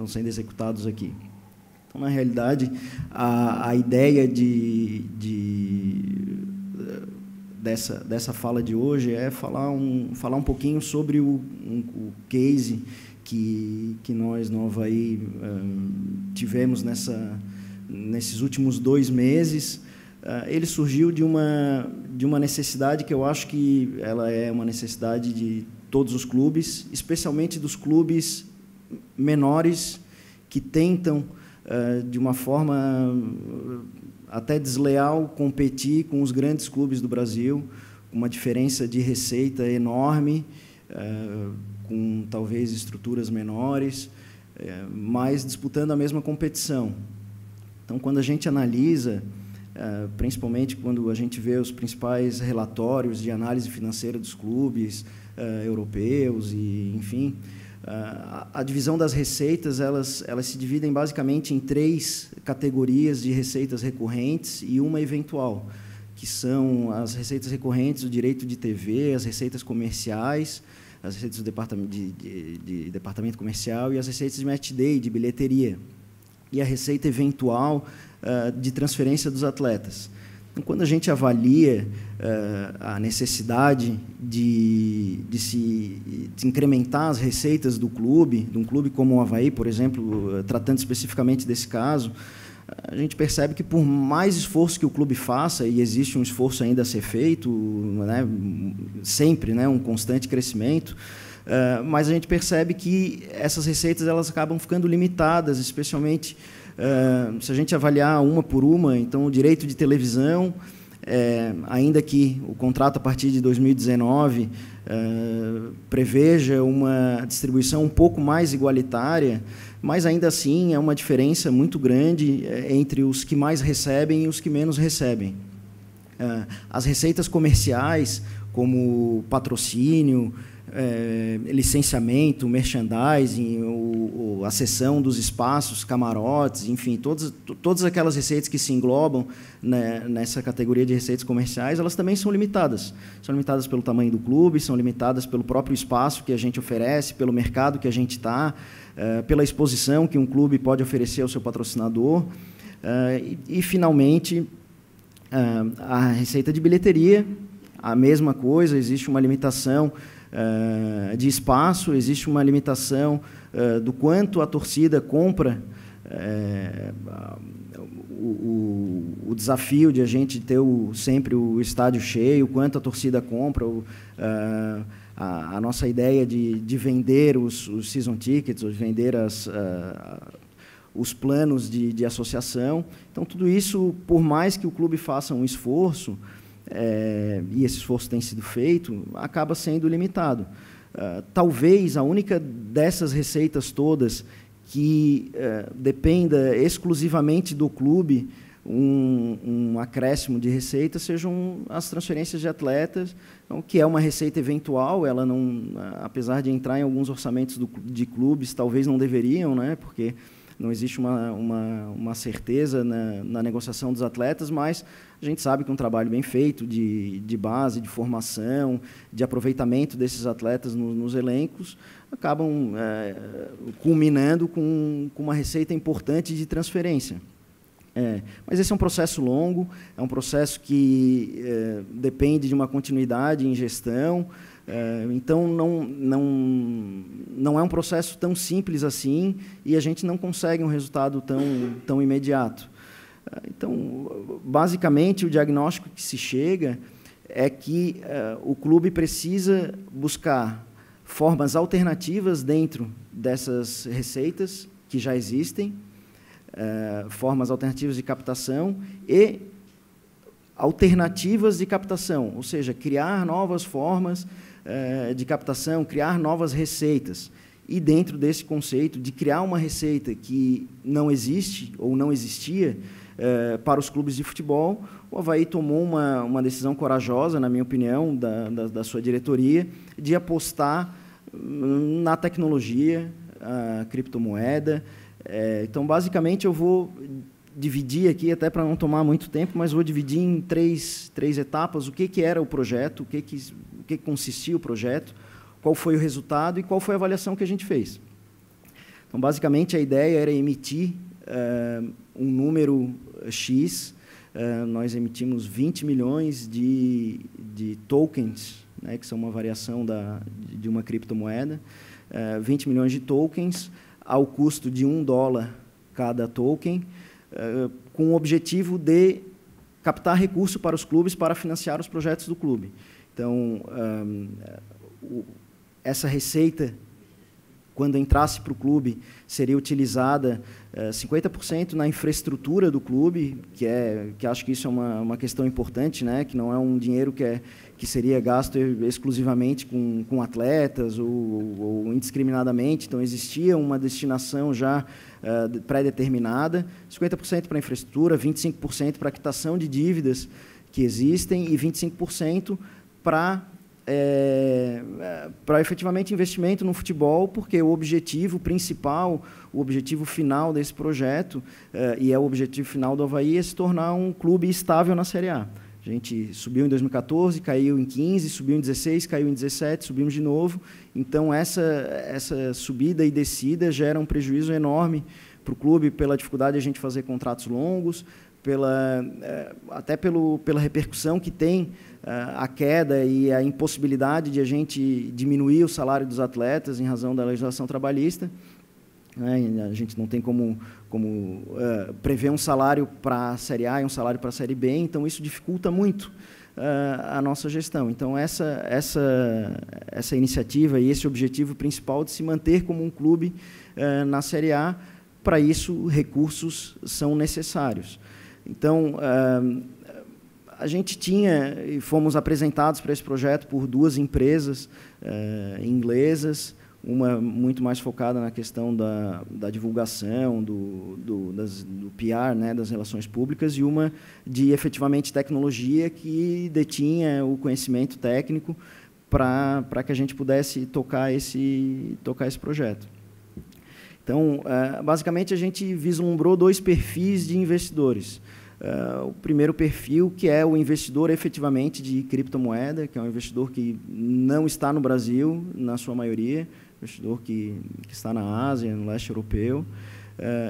estão sendo executados aqui. Então, na realidade, a ideia dessa fala de hoje é falar um pouquinho sobre o case que nós no Avaí tivemos nesses últimos 2 meses. Ele surgiu de uma necessidade que eu acho que ela é uma necessidade de todos os clubes, especialmente dos clubes menores que tentam, de uma forma até desleal, competir com os grandes clubes do Brasil, com uma diferença de receita enorme, com talvez estruturas menores, mas disputando a mesma competição. Então, quando a gente analisa, principalmente quando a gente vê os principais relatórios de análise financeira dos clubes europeus, e, enfim, a divisão das receitas elas se dividem basicamente em 3 categorias de receitas recorrentes e uma eventual, que são as receitas recorrentes do direito de TV, as receitas comerciais, as receitas do departamento comercial e as receitas de match day, de bilheteria, e a receita eventual de transferência dos atletas. Então, quando a gente avalia a necessidade de incrementar as receitas de um clube como o Avaí, por exemplo, tratando especificamente desse caso, a gente percebe que, por mais esforço que o clube faça, e existe um esforço ainda a ser feito, né, sempre, né, um constante crescimento, mas a gente percebe que essas receitas elas acabam ficando limitadas, especialmente se a gente avaliar uma por uma. Então, o direito de televisão, ainda que o contrato a partir de 2019 preveja uma distribuição um pouco mais igualitária, mas ainda assim é uma diferença muito grande entre os que mais recebem e os que menos recebem. As receitas comerciais, como patrocínio, licenciamento, merchandising, a cessão dos espaços, camarotes, enfim, todas aquelas receitas que se englobam, né, nessa categoria de receitas comerciais, elas também são limitadas. São limitadas pelo tamanho do clube, são limitadas pelo próprio espaço que a gente oferece, pelo mercado que a gente está, pela exposição que um clube pode oferecer ao seu patrocinador. E, finalmente, a receita de bilheteria, a mesma coisa, existe uma limitação de espaço, existe uma limitação do quanto a torcida compra, o desafio de a gente ter sempre o estádio cheio, quanto a torcida compra, a nossa ideia de vender os season tickets, ou de vender os planos de associação. Então, tudo isso, por mais que o clube faça um esforço, e esse esforço tem sido feito, acaba sendo limitado. Talvez a única dessas receitas todas que dependa exclusivamente do clube, um acréscimo de receita, sejam as transferências de atletas, então, que é uma receita eventual. Ela não, apesar de entrar em alguns orçamentos de clubes, talvez não deveriam, né, porque não existe uma certeza na negociação dos atletas, mas a gente sabe que um trabalho bem feito de base, de formação, de aproveitamento desses atletas nos elencos, acabam culminando com uma receita importante de transferência. Mas esse é um processo longo, é um processo que depende de uma continuidade em gestão. Então, não é um processo tão simples assim, e a gente não consegue um resultado tão imediato. Então, basicamente, o diagnóstico que se chega é que o clube precisa buscar formas alternativas dentro dessas receitas que já existem, formas alternativas de captação e alternativas de captação, ou seja, criar novas formas de captação, criar novas receitas. E, dentro desse conceito de criar uma receita que não existe ou não existia para os clubes de futebol, o Avaí tomou uma decisão corajosa, na minha opinião, da sua diretoria, de apostar na tecnologia, a criptomoeda. Então, basicamente, eu vou dividir aqui, até para não tomar muito tempo, mas vou dividir em três etapas: o que era o projeto, o que consistia o projeto, qual foi o resultado e qual foi a avaliação que a gente fez. Então, basicamente, a ideia era emitir um número X. Nós emitimos 20 milhões de tokens, né, que são uma variação de uma criptomoeda, 20 milhões de tokens ao custo de $1 cada token, com o objetivo de captar recurso para os clubes para financiar os projetos do clube. Então, essa receita, quando entrasse para o clube, seria utilizada 50% na infraestrutura do clube, que acho que isso é uma questão importante, né? Que não é um dinheiro que seria gasto exclusivamente com atletas ou indiscriminadamente. Então, existia uma destinação já pré-determinada, 50% para a infraestrutura, 25% para a quitação de dívidas que existem e 25% para efetivamente investimento no futebol, porque o objetivo principal, o objetivo final desse projeto, e é o objetivo final do Avaí, é se tornar um clube estável na Série A. A gente subiu em 2014, caiu em 15, subiu em 16, caiu em 17, subimos de novo. Então, essa subida e descida gera um prejuízo enorme para o clube pela dificuldade de a gente fazer contratos longos, até pela repercussão que tem a queda e a impossibilidade de a gente diminuir o salário dos atletas em razão da legislação trabalhista. A gente não tem como prever um salário para a Série A e um salário para a Série B, então isso dificulta muito a nossa gestão. Então, essa iniciativa e esse objetivo principal de se manter como um clube na Série A, para isso, recursos são necessários. Então, a gente tinha e fomos apresentados para esse projeto por 2 empresas inglesas, uma muito mais focada na questão da divulgação, do PR, né, das relações públicas, e uma de, efetivamente, tecnologia, que detinha o conhecimento técnico para que a gente pudesse tocar esse projeto. Então, basicamente, a gente vislumbrou 2 perfis de investidores. O primeiro perfil, que é o investidor efetivamente de criptomoeda, que é um investidor que não está no Brasil, na sua maioria, investidor que está na Ásia, no leste europeu,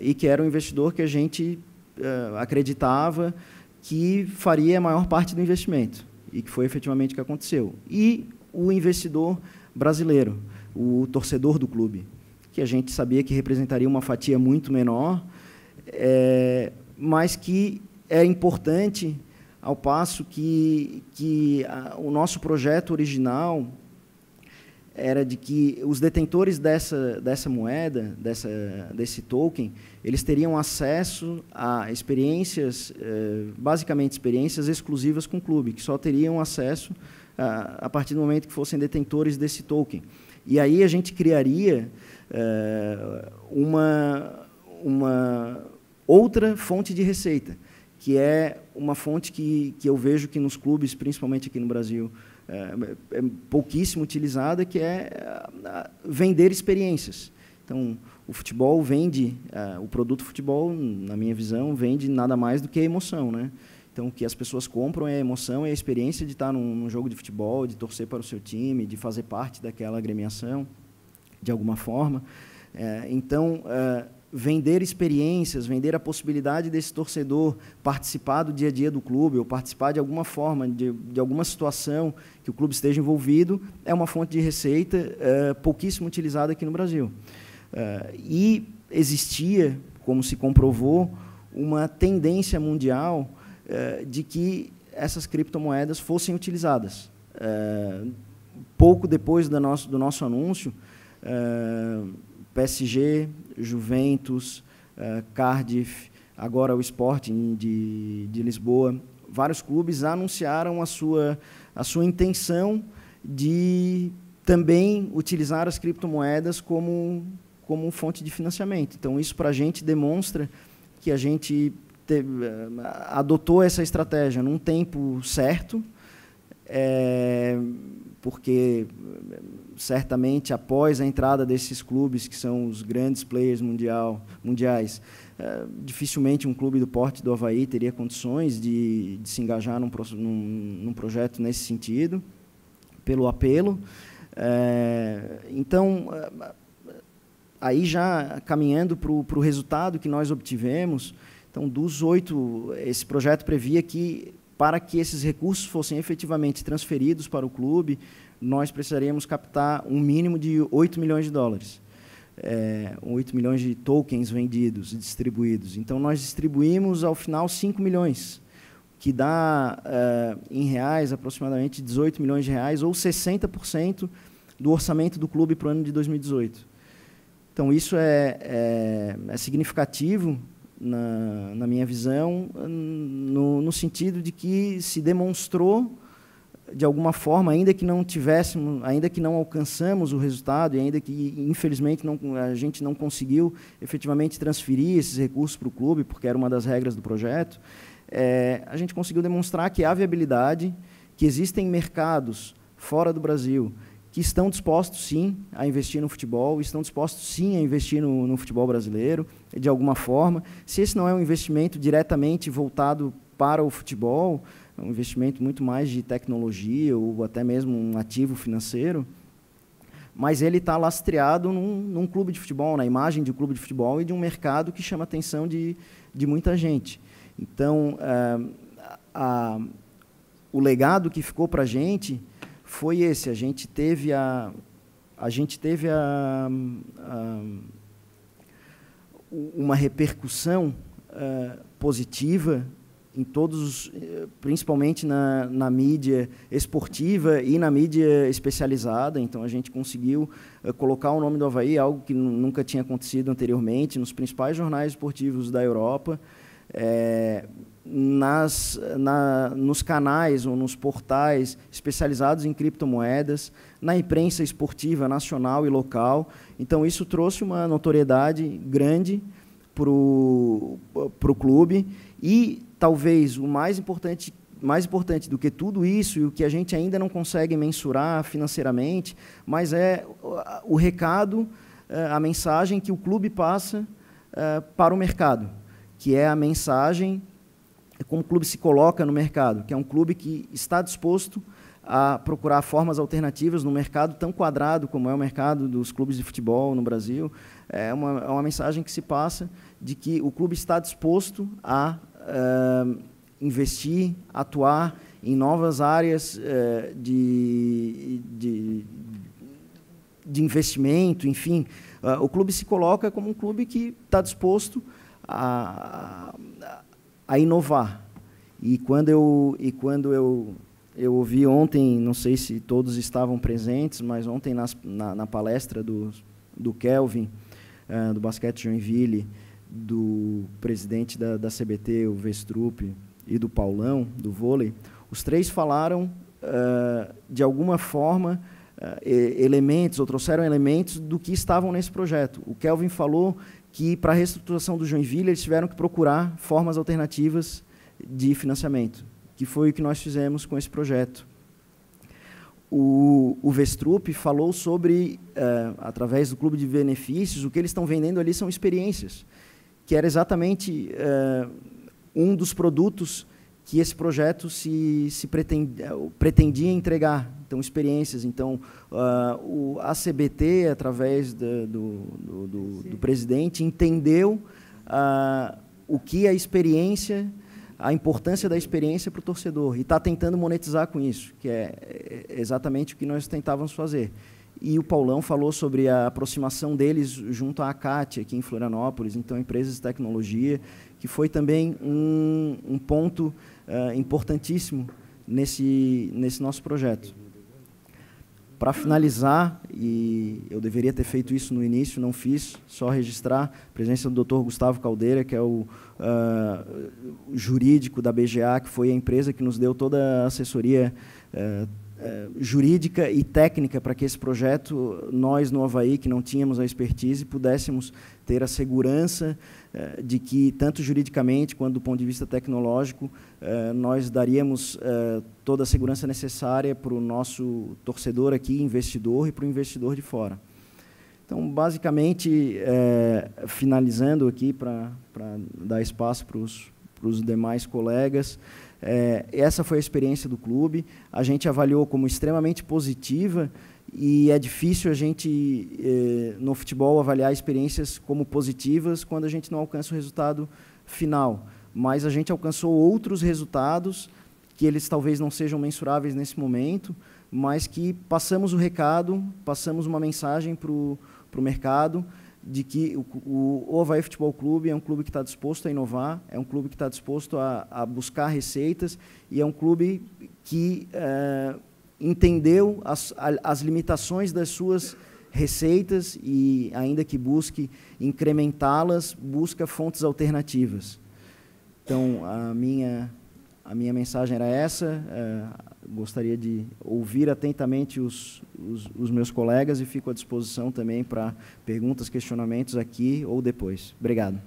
e que era um investidor que a gente acreditava que faria a maior parte do investimento, e que foi efetivamente o que aconteceu. E o investidor brasileiro, o torcedor do clube, que a gente sabia que representaria uma fatia muito menor, mas que é importante, ao passo que o nosso projeto original era de que os detentores dessa moeda, desse token, eles teriam acesso a experiências, basicamente experiências exclusivas com o clube, que só teriam acesso a partir do momento que fossem detentores desse token. E aí a gente criaria uma outra fonte de receita, que é uma fonte que eu vejo que nos clubes, principalmente aqui no Brasil, é pouquíssimo utilizada, que é vender experiências. Então, o futebol vende, o produto futebol, na minha visão, vende nada mais do que a emoção, né? Então, o que as pessoas compram é a emoção, é a experiência de estar num jogo de futebol, de torcer para o seu time, de fazer parte daquela agremiação, de alguma forma. Então, vender experiências, vender a possibilidade desse torcedor participar do dia a dia do clube, ou participar de alguma forma, de alguma situação que o clube esteja envolvido, é uma fonte de receita pouquíssimo utilizada aqui no Brasil. E existia, como se comprovou, uma tendência mundial de que essas criptomoedas fossem utilizadas. Pouco depois do nosso anúncio, PSG, Juventus, Cardiff, agora o Sporting de Lisboa, vários clubes anunciaram a sua intenção de também utilizar as criptomoedas como fonte de financiamento. Então, isso para a gente demonstra que a gente adotou essa estratégia num tempo certo, porque certamente após a entrada desses clubes, que são os grandes players mundiais, dificilmente um clube do porte do Avaí teria condições de se engajar num projeto nesse sentido, pelo apelo. Então, aí já caminhando para o resultado que nós obtivemos, então, dos 8, esse projeto previa que, para que esses recursos fossem efetivamente transferidos para o clube, nós precisaríamos captar um mínimo de 8 milhões de dólares. 8 milhões de tokens vendidos e distribuídos. Então, nós distribuímos, ao final, 5 milhões, que dá, em reais, aproximadamente 18 milhões de reais, ou 60% do orçamento do clube para o ano de 2018. Então, isso é significativo, na minha visão, no sentido de que se demonstrou, de alguma forma, ainda que não alcançamos o resultado, e ainda que, infelizmente, a gente não conseguiu efetivamente transferir esses recursos para o clube, porque era uma das regras do projeto, a gente conseguiu demonstrar que há viabilidade, que existem mercados fora do Brasil que estão dispostos, sim, a investir no futebol, estão dispostos, sim, a investir no futebol brasileiro, de alguma forma. Se esse não é um investimento diretamente voltado para o futebol, é um investimento muito mais de tecnologia ou até mesmo um ativo financeiro, mas ele está lastreado num clube de futebol, na imagem de um clube de futebol e de um mercado que chama a atenção de muita gente. Então, o legado que ficou para a gente foi esse. A gente teve uma repercussão positiva em todos, principalmente na mídia esportiva e na mídia especializada. Então, a gente conseguiu colocar o nome do Avaí, algo que nunca tinha acontecido anteriormente, nos principais jornais esportivos da Europa, nos canais ou nos portais especializados em criptomoedas, na imprensa esportiva nacional e local. Então, isso trouxe uma notoriedade grande para o clube e, talvez, o mais importante do que tudo isso, e o que a gente ainda não consegue mensurar financeiramente, mas é o recado, a mensagem que o clube passa para o mercado, que é a mensagem como o clube se coloca no mercado, que é um clube que está disposto a procurar formas alternativas no mercado tão quadrado como é o mercado dos clubes de futebol no Brasil. É uma mensagem que se passa de que o clube está disposto a investir, atuar em novas áreas de investimento, enfim. O clube se coloca como um clube que está disposto a inovar. E quando eu ouvi ontem, não sei se todos estavam presentes, mas ontem na palestra do Kelvin, do Basquete Joinville, do presidente da CBT, o Vestrup, e do Paulão, do vôlei, os três falaram, de alguma forma, elementos, ou trouxeram elementos do que estavam nesse projeto. O Kelvin falou que, para a reestruturação do Joinville, eles tiveram que procurar formas alternativas de financiamento, que foi o que nós fizemos com esse projeto. O Vestrup falou sobre, através do Clube de Benefícios, o que eles estão vendendo ali são experiências, que era exatamente um dos produtos que esse projeto pretendia entregar. Então, experiências. Então, a CBT, através do presidente, entendeu o que a experiência, a importância da experiência para o torcedor, e está tentando monetizar com isso, que é exatamente o que nós tentávamos fazer. E o Paulão falou sobre a aproximação deles junto à ACAT, aqui em Florianópolis, então, empresas de tecnologia, que foi também um ponto importantíssimo nesse nosso projeto. Para finalizar, e eu deveria ter feito isso no início, não fiz, só registrar a presença do Dr. Gustavo Caldeira, que é o jurídico da BGA, que foi a empresa que nos deu toda a assessoria jurídica e técnica para que esse projeto, nós no Avaí, que não tínhamos a expertise, pudéssemos ter a segurança de que, tanto juridicamente quanto do ponto de vista tecnológico, nós daríamos toda a segurança necessária para o nosso torcedor aqui, investidor, e para o investidor de fora. Então, basicamente, finalizando aqui, para dar espaço para os demais colegas, Essa foi a experiência do clube, a gente avaliou como extremamente positiva, e é difícil a gente, no futebol, avaliar experiências como positivas quando a gente não alcança o resultado final. Mas a gente alcançou outros resultados, que eles talvez não sejam mensuráveis nesse momento, mas que passamos o recado, passamos uma mensagem para o mercado, de que o Avaí Futebol Clube é um clube que está disposto a inovar, é um clube que está disposto a buscar receitas, e é um clube que entendeu as limitações das suas receitas e, ainda que busque incrementá-las, busca fontes alternativas. Então, a minha mensagem era essa. Gostaria de ouvir atentamente os meus colegas e fico à disposição também para perguntas, questionamentos aqui ou depois. Obrigado.